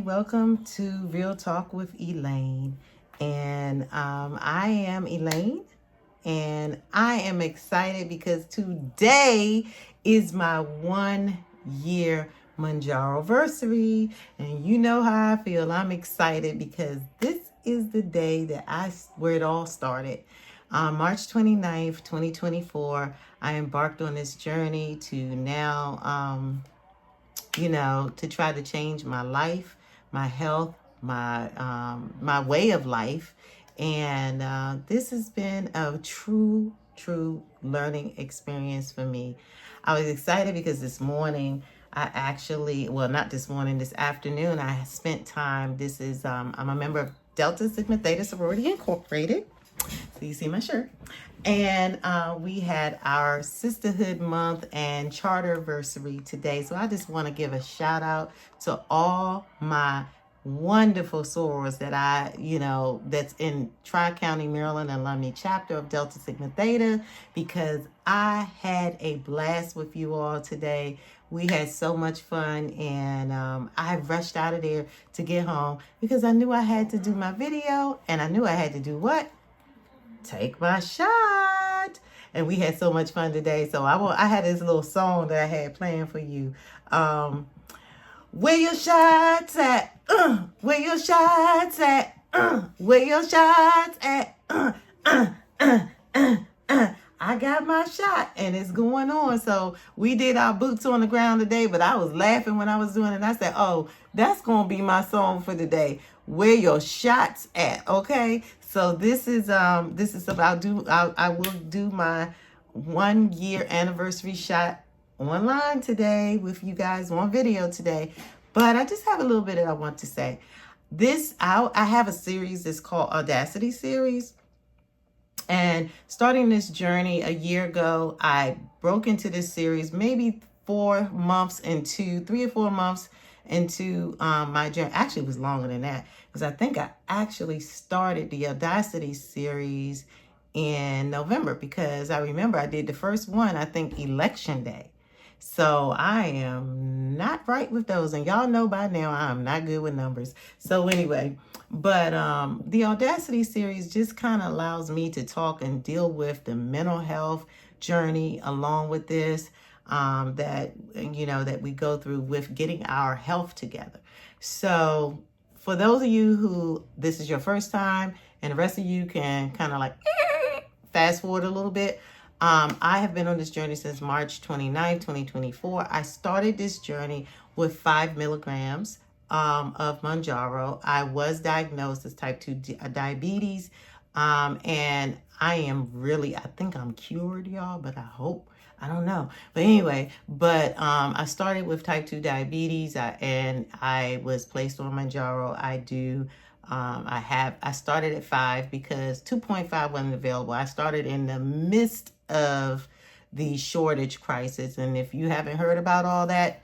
welcome to Real Talk with Elaine. And I am Elaine, and I am excited because today is my 1 year Mounjaroversary. And you know how I feel. I'm excited because this is the day where it all started. March 29th, 2024, I embarked on this journey to now to try to change my life, my health, my way of life. And this has been a true learning experience for me. I was excited because this morning, not this morning, this afternoon, I spent time. I'm a member of Delta Sigma Theta Sorority Incorporated. So you see my shirt. And we had our Sisterhood Month and Charterversary today. So I just want to give a shout out to all my wonderful sorors that's in Tri-County, Maryland Alumni Chapter of Delta Sigma Theta, because I had a blast with you all today. We had so much fun, and I rushed out of there to get home because I knew I had to do my video, and I knew I had to do what? Take my shot. And we had so much fun today. So I had this little song that I had planned for you. Where your shots at? Where your shots at? Where your shots at? I got my shot, and it's going on. So we did our boots on the ground today, but I was laughing when I was doing it. And I said, oh, that's going to be my song for today. Where your shots at? Okay. So this is about I will do my 1 year anniversary shot online today with you guys on video today. But I just have a little bit that I want to say. I have a series that's called Audacity series. And starting this journey a year ago, I broke into this series maybe 3 or 4 months into my journey. Actually, it was longer than that, because I think I actually started the Audacity series in November, because I remember I did the first one, I think, Election Day. So I am not right with those. And y'all know by now I'm not good with numbers. So anyway, but the Audacity series just kind of allows me to talk and deal with the mental health journey along with this, that we go through with getting our health together. So for those of you who this is your first time, and the rest of you can kind of like fast forward a little bit. I have been on this journey since March 29th, 2024. I started this journey with 5 milligrams of Mounjaro. I was diagnosed as type 2 diabetes. And I think I'm cured, y'all, but I don't know. But anyway, I started with type 2 diabetes, and I was placed on Mounjaro. I started at 5 because 2.5 wasn't available. I started in the midst of the shortage crisis. And if you haven't heard about all that,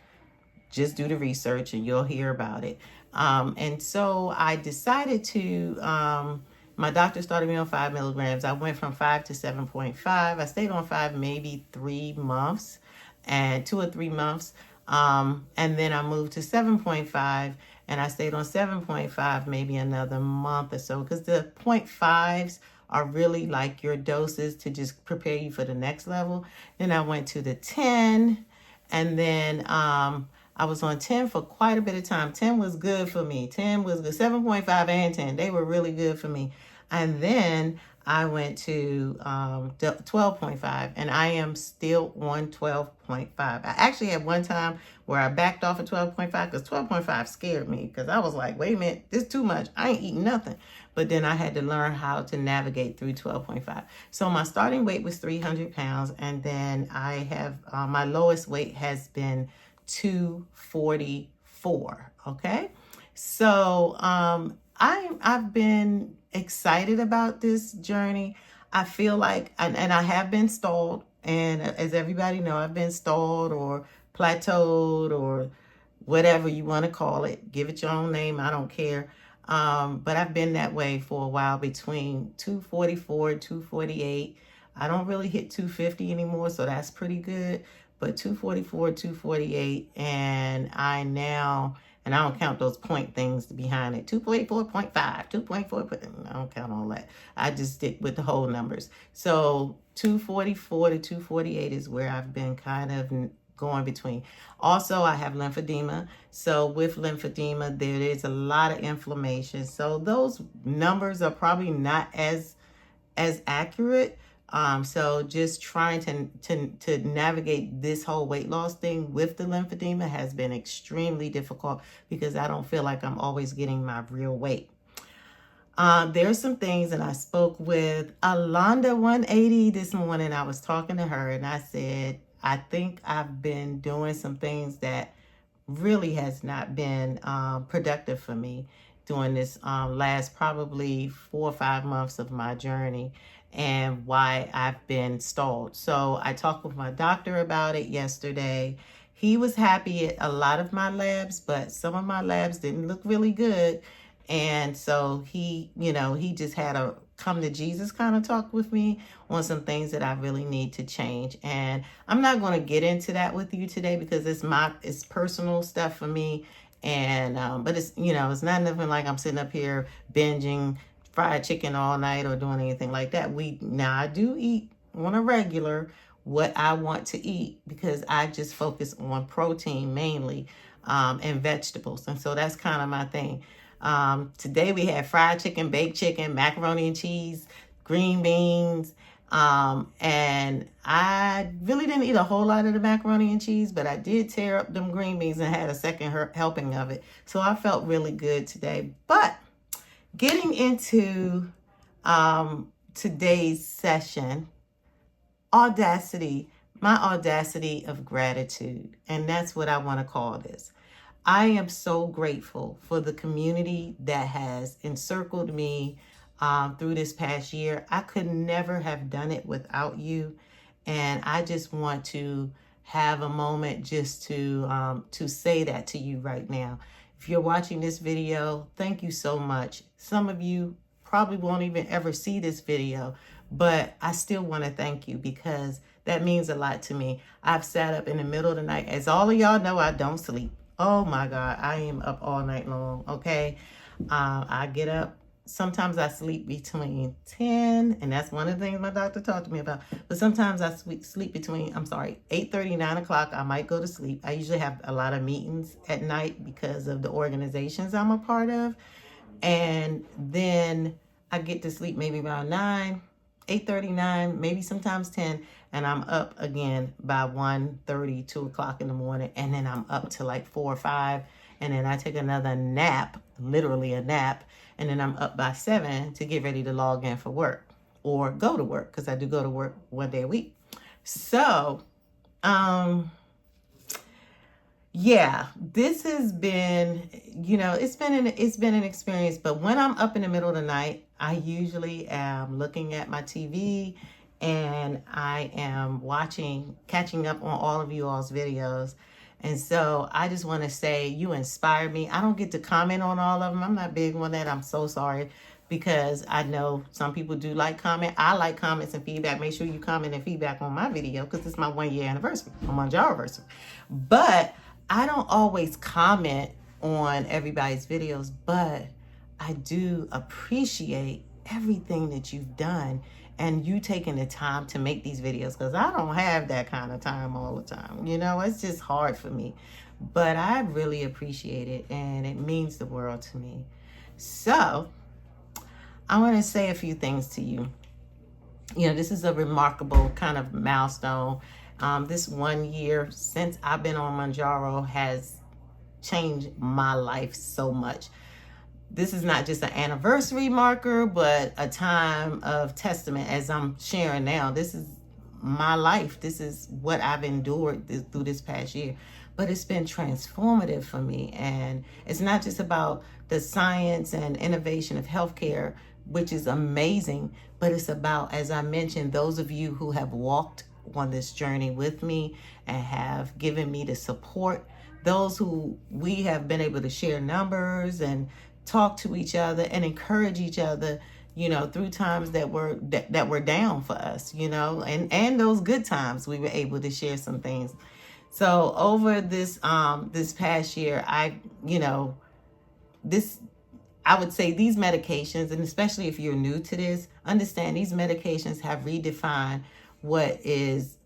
just do the research and you'll hear about it. And so I decided to, my doctor started me on 5 milligrams. I went from 5 to 7.5. I stayed on 5 maybe 3 months, and 2 or 3 months. And then I moved to 7.5, and I stayed on 7.5 maybe another month or so, because the 0.5s are really like your doses to just prepare you for the next level. Then I went to the 10, and then I was on 10 for quite a bit of time. 10 was good for me. 10 was good. 7.5 and 10, they were really good for me. And then I went to 12.5, and I am still on 12.5. I actually had one time where I backed off of 12.5 because 12.5 scared me, because I was like, wait a minute, this is too much. I ain't eating nothing. But then I had to learn how to navigate through 12.5. So my starting weight was 300 pounds, and then I have my lowest weight has been 244. Okay, so I've been excited about this journey. I feel like, and I have been stalled, and as everybody know, I've been stalled or plateaued or whatever you want to call it. Give it your own name, I don't care. But I've been that way for a while, between 244 and 248. I don't really hit 250 anymore, so that's pretty good. But 244, 248, and I now And I don't count those point things behind it. 244.5, 2.4. I don't count all that. I just stick with the whole numbers. So 244 to 248 is where I've been kind of going between. Also, I have lymphedema. So with lymphedema, there is a lot of inflammation. So those numbers are probably not as accurate. So just trying to navigate this whole weight loss thing with the lymphedema has been extremely difficult because I don't feel like I'm always getting my real weight. There's some things, and I spoke with Alonda 180 this morning. I was talking to her and I said, I think I've been doing some things that really has not been productive for me during this last probably 4 or 5 months of my journey, and why I've been stalled. So I talked with my doctor about it yesterday. He was happy at a lot of my labs, but some of my labs didn't look really good. And so he just had a come to Jesus kind of talk with me on some things that I really need to change. And I'm not going to get into that with you today because it's personal stuff for me. And but it's it's not nothing like I'm sitting up here binging fried chicken all night or doing anything like that. I do eat on a regular what I want to eat because I just focus on protein mainly and vegetables. And so that's kind of my thing. Today we had fried chicken, baked chicken, macaroni and cheese, green beans. And I really didn't eat a whole lot of the macaroni and cheese, but I did tear up them green beans and had a second helping of it. So I felt really good today. But getting into today's session, Audacity, my audacity of gratitude. And that's what I want to call this. I am so grateful for the community that has encircled me through this past year. I could never have done it without you. And I just want to have a moment just to say that to you right now. If you're watching this video, thank you so much. Some of you probably won't even ever see this video, but I still want to thank you because that means a lot to me. I've sat up in the middle of the night. As all of y'all know, I don't sleep. Oh my God, I am up all night long, okay? I get up. Sometimes I sleep between 10, and that's one of the things my doctor talked to me about. But sometimes I sleep between, 8:30, 9 o'clock. I might go to sleep. I usually have a lot of meetings at night because of the organizations I'm a part of. And then I get to sleep maybe around 9, 8:30, 9, maybe sometimes 10. And I'm up again by 1:30, 2 o'clock in the morning. And then I'm up to like 4 or 5. And then I take another nap, literally a nap. And then I'm up by 7 to get ready to log in for work or go to work because I do go to work 1 day a week. So, yeah, this has been, it's been an experience. But when I'm up in the middle of the night, I usually am looking at my TV and I am catching up on all of you all's videos. And so I just want to say you inspire me. I don't get to comment on all of them. I'm not big on that. I'm so sorry because I know some people do like comment. I like comments and feedback. Make sure you comment and feedback on my video because it's my 1-year anniversary, my Mounjaroversary. But I don't always comment on everybody's videos, but I do appreciate everything that you've done and you taking the time to make these videos because I don't have that kind of time all the time. It's just hard for me. But I really appreciate it and it means the world to me. So I want to say a few things to you. This is a remarkable kind of milestone. This 1 year since I've been on Mounjaro has changed my life so much. This is not just an anniversary marker, but a time of testament as I'm sharing now. This is my life. This is what I've endured through this past year. But it's been transformative for me. And it's not just about the science and innovation of healthcare, which is amazing, but it's about, as I mentioned, those of you who have walked on this journey with me and have given me the support, those who we have been able to share numbers and talk to each other and encourage each other, through times that were down for us, and those good times we were able to share some things. So over this this past year, I would say these medications, and especially if you're new to this, understand these medications have redefined what is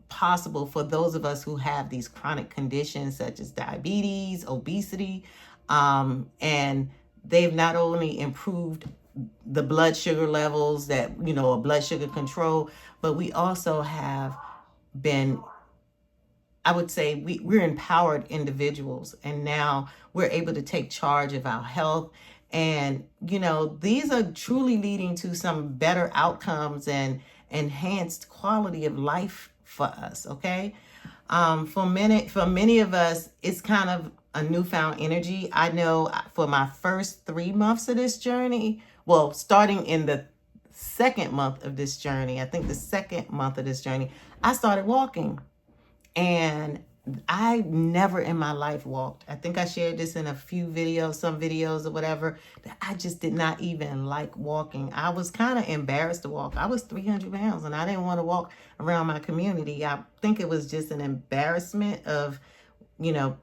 possible for those of us who have these chronic conditions such as diabetes, obesity, and they've not only improved the blood sugar levels that, a blood sugar control, but we also have been, I would say we're empowered individuals, and now we're able to take charge of our health. And, these are truly leading to some better outcomes and enhanced quality of life for us. Okay. For many of us, it's kind of a newfound energy. I know for my first 3 months of this journey, well, starting in the second month of this journey, I think the second month of this journey, I started walking. And I never in my life walked. I think I shared this in a few videos, some videos or whatever, that I just did not even like walking. I was kind of embarrassed to walk. I was 300 pounds and I didn't want to walk around my community. I think it was just an embarrassment of,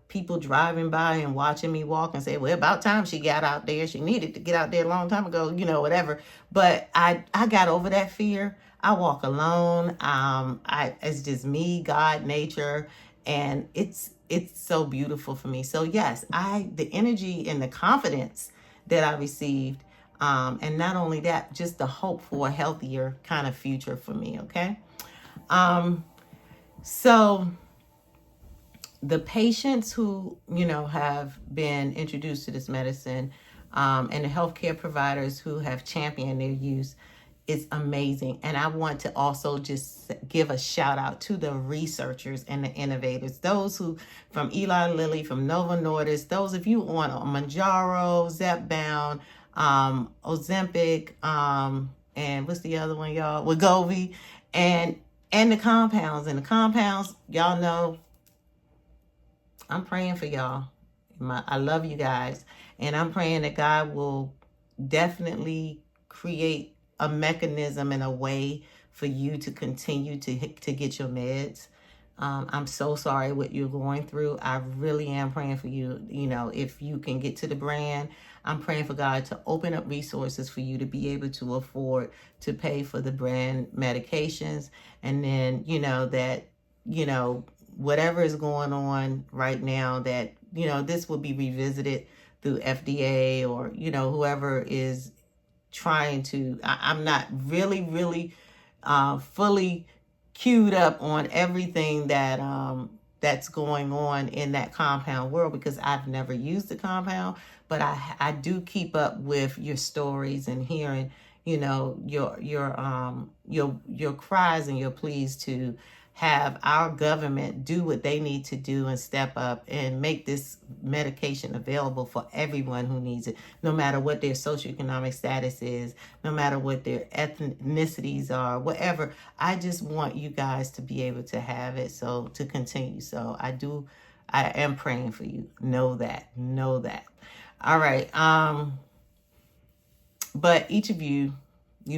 people driving by and watching me walk and say, well, about time she got out there. She needed to get out there a long time ago, whatever. But I got over that fear. I walk alone. It's just me, God, nature, and it's so beautiful for me. So yes, the energy and the confidence that I received, and not only that, just the hope for a healthier kind of future for me. Okay, so the patients who have been introduced to this medicine, and the healthcare providers who have championed their use, is amazing. And I want to also just give a shout out to the researchers and the innovators, those who from Eli Lilly, from Novo Nordisk, those if you want Mounjaro, Zepbound, Ozempic, and what's the other one, y'all? Wegovy, and the compounds. And the compounds, y'all know, I'm praying for y'all. I love you guys. And I'm praying that God will definitely create a mechanism and a way for you to continue to get your meds. I'm so sorry what you're going through. I really am praying for you. If you can get to the brand, I'm praying for God to open up resources for you to be able to afford to pay for the brand medications. And then, that, whatever is going on right now, that, this will be revisited through FDA or, whoever is trying to. I'm not really fully queued up on everything that that's going on in that compound world, because I've never used the compound, but I do keep up with your stories and hearing, your cries and your pleas to have our government do what they need to do and step up and make this medication available for everyone who needs it, no matter what their socioeconomic status is, no matter what their ethnicities are, whatever. I just want you guys to be able to have it, so to continue. So I am praying for you. Know that. All right. But each of you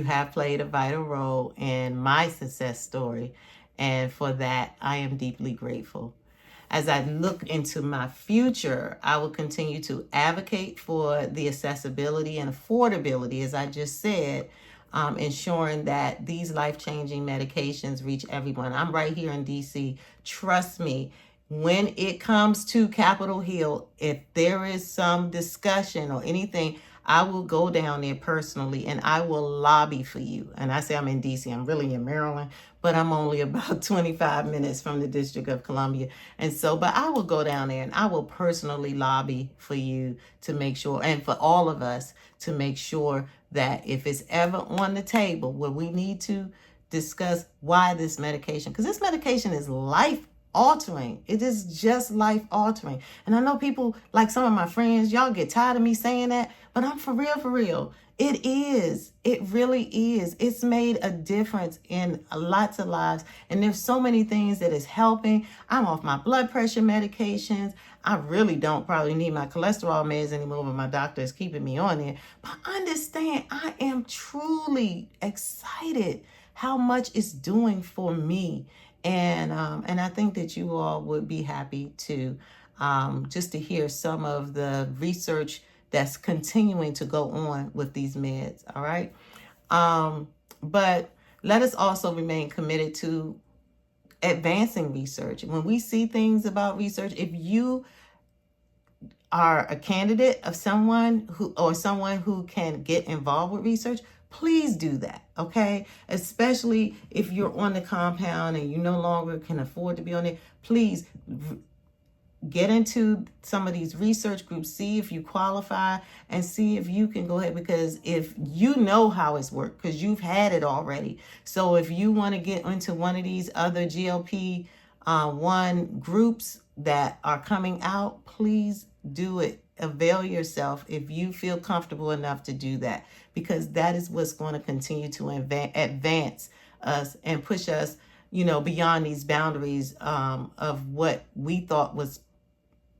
have played a vital role in my success story. And for that, I am deeply grateful. As I look into my future, I will continue to advocate for the accessibility and affordability, as I just said, ensuring that these life-changing medications reach everyone. I'm right here in DC. Trust me, when it comes to Capitol Hill, if there is some discussion or anything, I will go down there personally and I will lobby for you. And I say I'm in DC, I'm really in Maryland, but I'm only about 25 minutes from the District of Columbia. And so, but I will go down there and I will personally lobby for you to make sure, and for all of us to make sure that if it's ever on the table where we need to discuss why this medication, because this medication is life altering. It is just life altering. And I know people, like some of my friends, y'all get tired of me saying that, but I'm for real. It is. It really is. It's made a difference in lots of lives. And there's so many things that is helping. I'm off my blood pressure medications. I really don't probably need my cholesterol meds anymore, but my doctor is keeping me on there. But understand, I am truly excited how much it's doing for me. And I think that you all would be happy to just to hear some of the research that's continuing to go on with these meds. All right. But let us also remain committed to advancing research. When we see things about research, if you are a candidate of someone who can get involved with research, please do that, okay? Especially if you're on the compound and you no longer can afford to be on it, please get into some of these research groups, see if you qualify, and see if you can go ahead, because if you know how it's worked, because you've had it already. So if you want to get into one of these other GLP-1 groups that are coming out, please do it. Avail yourself if you feel comfortable enough to do that, because that is what's going to continue to advance us and push us, beyond these boundaries of what we thought was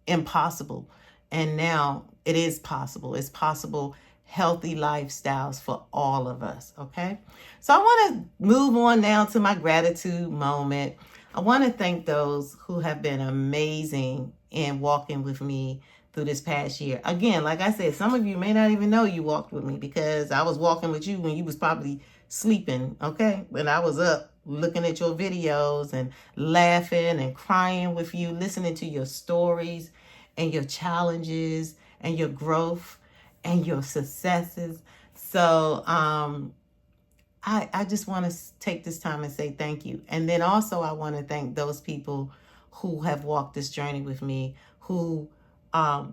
impossible. And now it is possible. It's possible healthy lifestyles for all of us. Okay. So I want to move on now to my gratitude moment. I want to thank those who have been amazing in walking with me through this past year. Again, like I said, some of you may not even know you walked with me, because I was walking with you when you was probably sleeping. Okay. When I was up looking at your videos and laughing and crying with you, listening to your stories and your challenges and your growth and your successes. So I just want to take this time and say thank you. And then also I want to thank those people who have walked this journey with me, who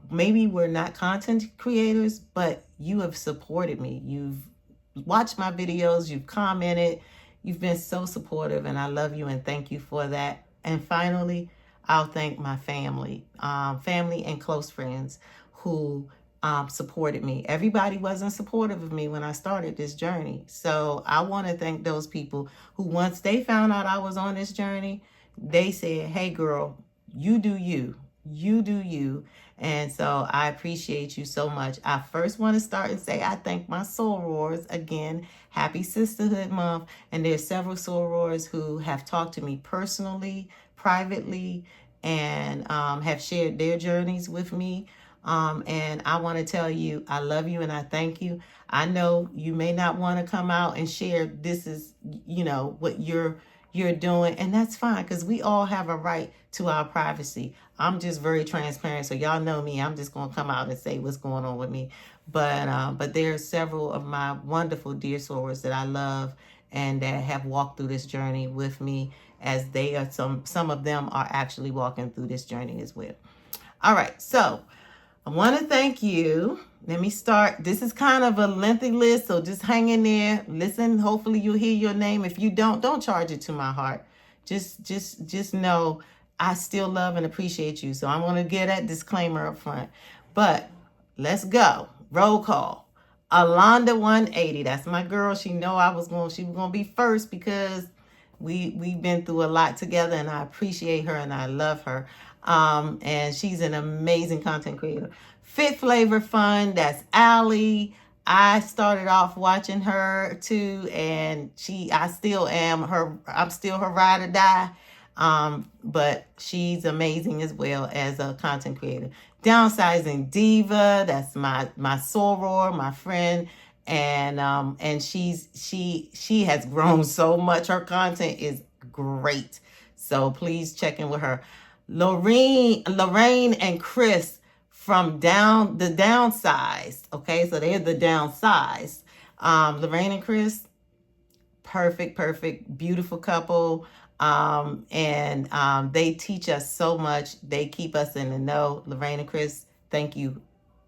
maybe were not content creators, but you have supported me. You've watched my videos, you've commented, you've been so supportive, and I love you and thank you for that. And finally, I'll thank my family and close friends who supported me. Everybody wasn't supportive of me when I started this journey. So I want to thank those people who, once they found out I was on this journey, they said, hey girl, you do you. You do you. And so I appreciate you so much. I first want to start and say I thank my sorors. Again, happy Sisterhood Month. And there's several sorors who have talked to me personally, privately, and have shared their journeys with me. And I want to tell you, I love you and I thank you. I know you may not want to come out and share this is, what you're doing, and that's fine, because we all have a right to our privacy. I'm just very transparent, so y'all know me. I'm just gonna come out and say what's going on with me. But there are several of my wonderful dear sorors that I love and that have walked through this journey with me, as they are some of them are actually walking through this journey as well. All right, so I want to thank you. Let me start. This is kind of a lengthy list, so just hang in there. Listen, hopefully you'll hear your name. If you don't charge it to my heart. Just know I still love and appreciate you. So I'm going to get that disclaimer up front. But let's go. Roll call. Alonda 180. That's my girl. She know she was going to be first, because we've been through a lot together, and I appreciate her and I love her. And she's an amazing content creator. Fit Flavor Fun, that's Allie. I started off watching her too, and I'm still her ride or die. But she's amazing as well as a content creator. Downsizing Diva, that's my soror, my friend. And she has grown so much. Her content is great. So please check in with her. Lorraine and Chris from the Downsized. Okay, so they're the Downsized. Lorraine and Chris, perfect, beautiful couple. And they teach us so much. They keep us in the know. Lorraine and Chris, thank you.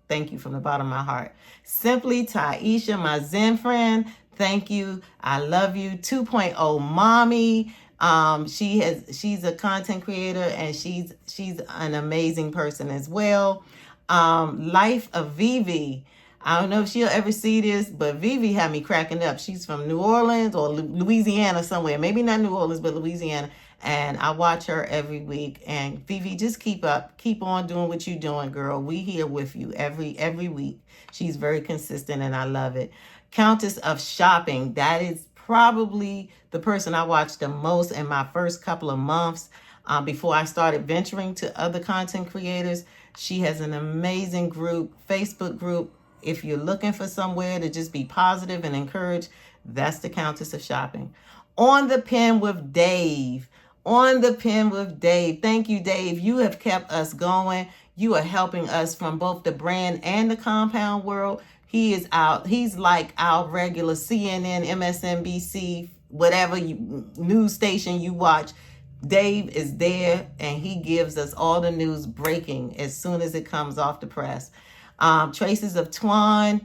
Thank you from the bottom of my heart. Simply Taisha, my Zen friend, thank you. I love you. 2.0 Mommy. She's a content creator, and she's an amazing person as well. Life of Vivi. I don't know if she'll ever see this, but Vivi had me cracking up. She's from New Orleans or Louisiana somewhere. Maybe not New Orleans, but Louisiana. And I watch her every week. And Vivi, just keep on doing what you're doing, girl. We here with you every week. She's very consistent, and I love it. Countess of Shopping. That is probably the person I watched the most in my first couple of months before I started venturing to other content creators. She has an amazing group, Facebook group. If you're looking for somewhere to just be positive and encourage, that's the Countess of Shopping. On the Pen with Dave. On the Pen with Dave. Thank you, Dave. You have kept us going. You are helping us from both the brand and the compound world. He's like our regular CNN, MSNBC, whatever news station you watch. Dave is there and he gives us all the news breaking as soon as it comes off the press. Traces of Twan.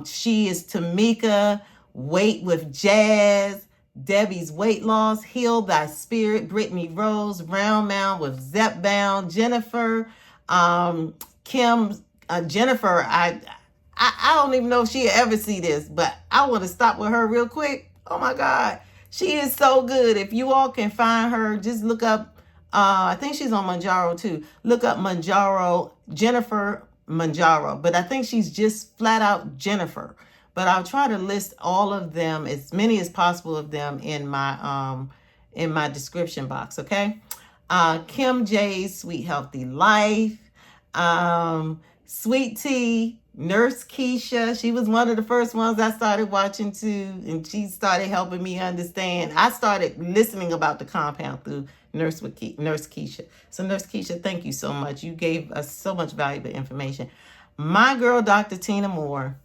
She is Tamika. Weight with Jazz. Debbie's Weight Loss. Heal Thy Spirit. Brittany Rose. Round Mound with Zepbound. Jennifer. Jennifer, I don't even know if she'll ever see this, but I want to stop with her real quick. Oh my God. She is so good. If you all can find her, just look up, I think she's on Mounjaro too. Look up Mounjaro, Jennifer Mounjaro, but I think she's just flat out Jennifer. But I'll try to list all of them, as many as possible of them in my description box, okay? Kim J's Sweet Healthy Life, Sweet Tea, Nurse Keisha. She was one of the first ones I started watching too, and she started helping me understand. I started listening about the compound through Nurse Keisha. So Nurse Keisha, thank you so much. You gave us so much valuable information. My girl, Dr. Tina Moore,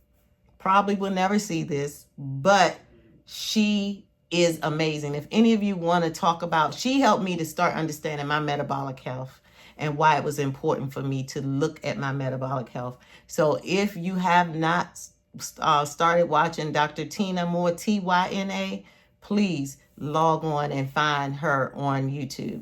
probably will never see this, but she is amazing. If any of you want to talk about, she helped me to start understanding my metabolic health and why it was important for me to look at my metabolic health. So if you have not started watching Dr. Tina Moore, Tyna, please log on and find her on YouTube.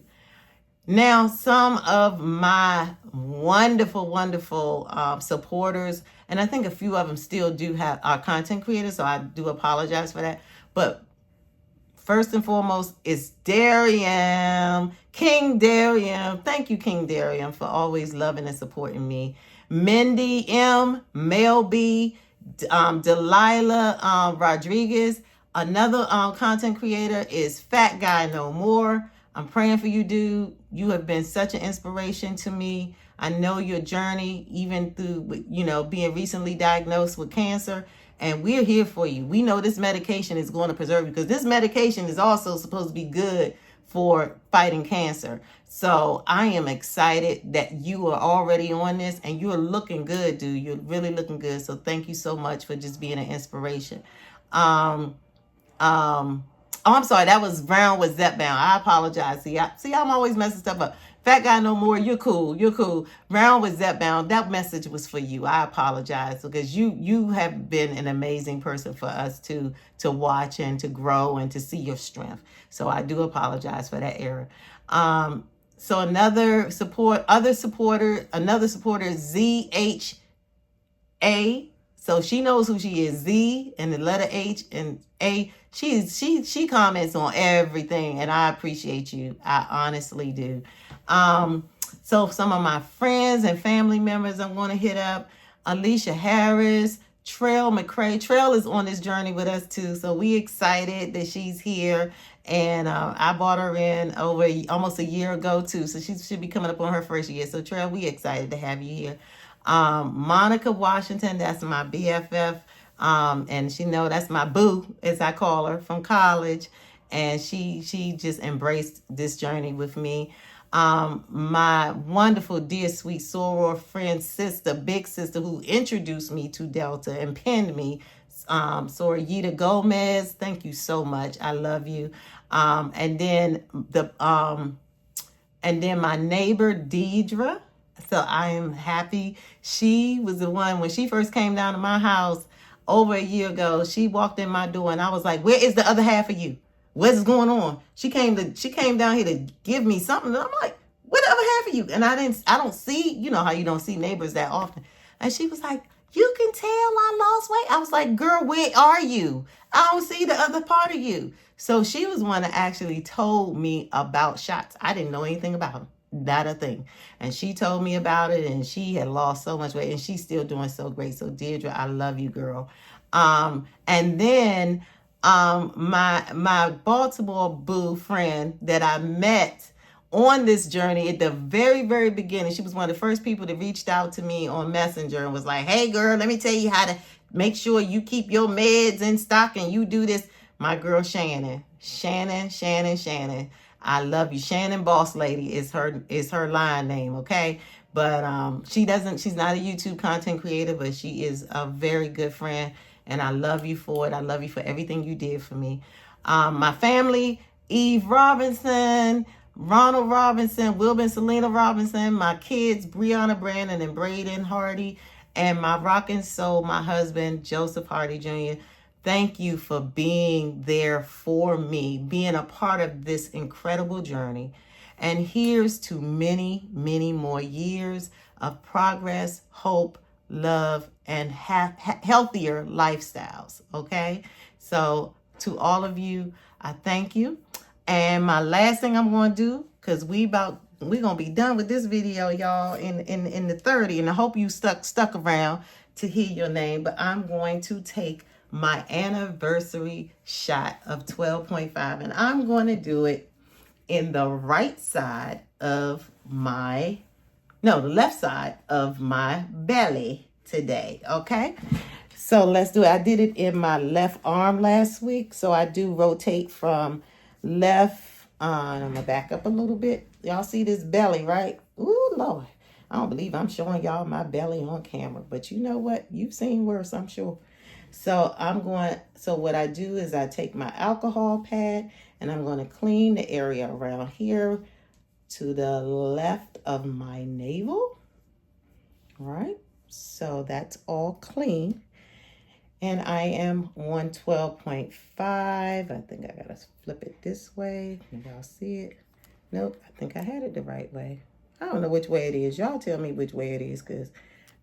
Now, some of my wonderful, wonderful supporters, and I think a few of them still do have our content creators, so I do apologize for that. But first and foremost is Darian, King Darian. Thank you, King Darian, for always loving and supporting me. Mindy M, Mel B, Delilah Rodriguez. Another content creator is Fat Guy No More. I'm praying for you, dude. You have been such an inspiration to me. I know your journey, even through, being recently diagnosed with cancer. And we're here for you. We know this medication is going to preserve you, because this medication is also supposed to be good for fighting cancer. So I am excited that you are already on this, and you're looking good, dude. You're really looking good. So thank you so much for just being an inspiration. Oh, I'm sorry. That was Brown with Zepbound. I apologize. See, I'm always messing stuff up. Fat Guy No More, you're cool. You're cool. Brown with Zepbound, that message was for you. I apologize, because you have been an amazing person for us to watch and to grow and to see your strength. So I do apologize for that error. So another supporter, ZHA. So she knows who she is. Z and the letter H and A. She comments on everything, and I appreciate you. I honestly do. So some of my friends and family members I'm going to hit up. Alicia Harris, Trail McCray. Trail is on this journey with us too, so we excited that she's here. And I brought her in over almost a year ago too, so she should be coming up on her first year. So Trail, we excited to have you here. Monica Washington, that's my BFF. And she know that's my boo, as I call her, from college. And she just embraced this journey with me. My wonderful, dear, sweet soror friend, sister, big sister, who introduced me to Delta and pinned me, Sorayita Gomez. Thank you so much. I love you. And then my neighbor, Deidre. So I am happy. She was the one, when she first came down to my house over a year ago, she walked in my door and I was like, where is the other half of you? What's going on? She came down here to give me something. And I'm like, what other half of you? And I don't see, you know how you don't see neighbors that often. And she was like, you can tell I lost weight. I was like, girl, where are you? I don't see the other part of you. So she was one that actually told me about shots. I didn't know anything about them. Not a thing. And she told me about it, and she had lost so much weight, and she's still doing so great. So Deirdre, I love you, girl. And then my Baltimore boo friend that I met on this journey at the very, very beginning. She was one of the first people that reached out to me on Messenger and was like, hey girl, let me tell you how to make sure you keep your meds in stock and you do this. My girl Shannon. I love you. Shannon Boss Lady is her line name, okay? But she's not a YouTube content creator, but she is a very good friend, and I love you for it. I love you for everything you did for me. My family, Eve Robinson, Ronald Robinson, Wilbur and Selena Robinson, my kids, Brianna Brandon and Braden Hardy, and my rockin' soul, my husband, Joseph Hardy Jr. Thank you for being there for me, being a part of this incredible journey. And here's to many, many more years of progress, hope, love, and healthier lifestyles, okay? So to all of you, I thank you. And my last thing I'm going to do, because we're going to be done with this video, y'all, in the 30, and I hope you stuck around to hear your name, but I'm going to take my anniversary shot of 12.5, and I'm going to do it in the right side of the left side of my belly today, okay? So let's do it. I did it in my left arm last week, so I do rotate from left. I'm going to back up a little bit. Y'all see this belly, right? Ooh, Lord. I don't believe I'm showing y'all my belly on camera, but you know what? You've seen worse, I'm sure. So what I do is I take my alcohol pad and I'm going to clean the area around here to the left of my navel. All right. So that's all clean. And I am on 12.5. I think I got to flip it this way. Can y'all see it? Nope. I think I had it the right way. I don't know which way it is. Y'all tell me which way it is because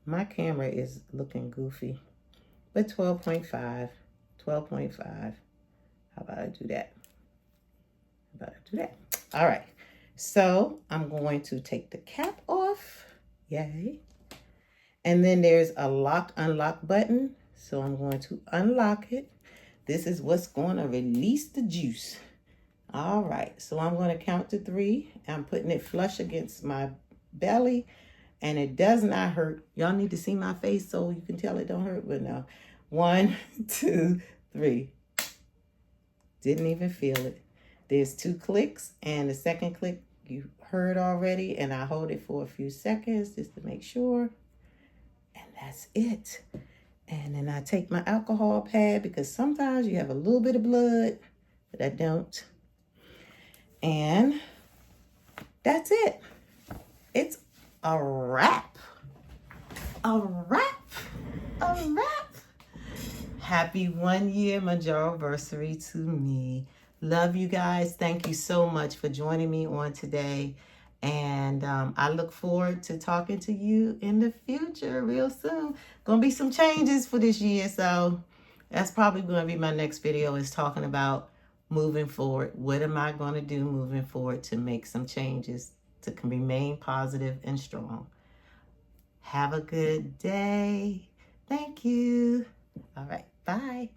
my camera is looking goofy. But 12.5. How about I do that? All right. So I'm going to take the cap off. Yay. And then there's a unlock button. So I'm going to unlock it. This is what's going to release the juice. All right. So I'm going to count to 3. I'm putting it flush against my belly. And it does not hurt. Y'all need to see my face so you can tell it don't hurt. But no. 1, 2, 3. Didn't even feel it. There's 2 clicks. And the second click you heard already. And I hold it for a few seconds just to make sure. And that's it. And then I take my alcohol pad because sometimes you have a little bit of blood. But I don't. And that's it. It's a wrap. Happy 1 year Mounjaroversary to me. Love you guys. Thank you so much for joining me on today. And I look forward to talking to you in the future real soon. Gonna be some changes for this year. So that's probably going to be my next video, is talking about moving forward. What am I going to do moving forward to make some changes to remain positive and strong? Have a good day. Thank you. All right. Bye.